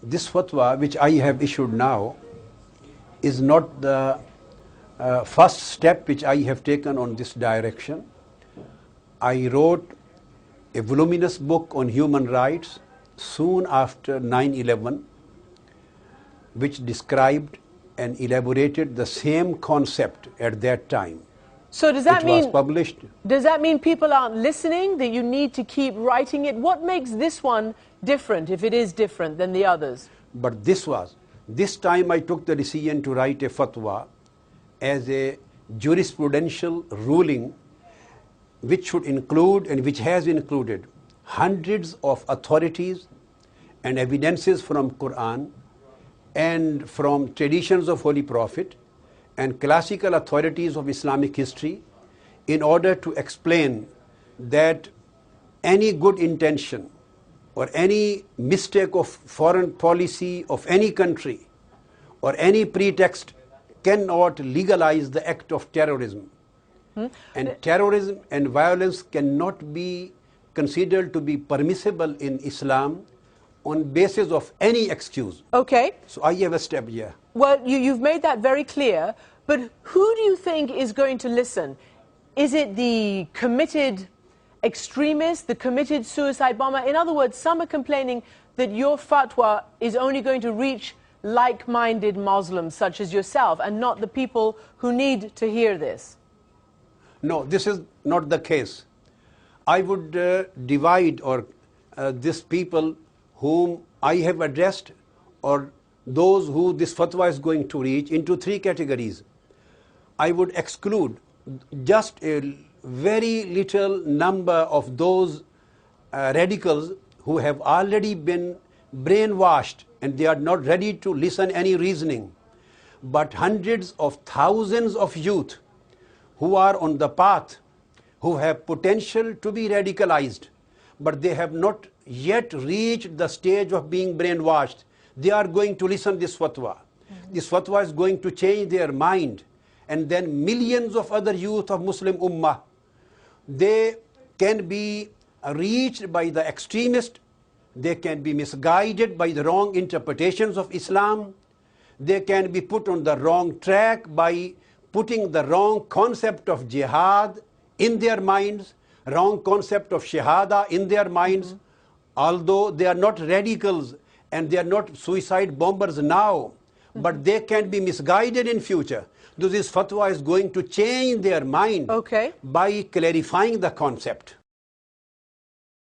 This fatwa which I have issued now is not the first step which I have taken on this direction. I wrote a voluminous book on human rights soon after 9/11, which described and elaborated the same concept at that time. So does that was published. Does that mean people aren't listening, that you need to keep writing it? What makes this one different, if it is different than the others? But this time I took the decision to write a fatwa as a jurisprudential ruling which should include and which has included hundreds of authorities and evidences from Quran and from traditions of Holy Prophet and classical authorities of Islamic history in order to explain that any good intention or any mistake of foreign policy of any country or any pretext cannot legalize the act of terrorism. And terrorism and violence cannot be considered to be permissible in Islam on basis of any excuse. Okay. So I have a step here. Well, you've made that very clear, but who do you think is going to listen? Is it the committed extremists, the committed suicide bomber? In other words, some are complaining that your fatwa is only going to reach like-minded Muslims such as yourself and not the people who need to hear this. No, this is not the case. I would divide these people whom I have addressed or those who this fatwa is going to reach into three categories. I would exclude just a very little number of those radicals who have already been brainwashed and they are not ready to listen any reasoning. But hundreds of thousands of youth who are on the path, who have potential to be radicalized, but they have not yet reached the stage of being brainwashed, they are going to listen this fatwa. This fatwa is going to change their mind, and then millions of other youth of Muslim Ummah, they can be reached by the extremist, they can be misguided by the wrong interpretations of Islam, they can be put on the wrong track by putting the wrong concept of jihad in their minds, wrong concept of shahada in their minds. Although they are not radicals and they are not suicide bombers now, but they can be misguided in future. So this fatwa is going to change their mind by clarifying the concept.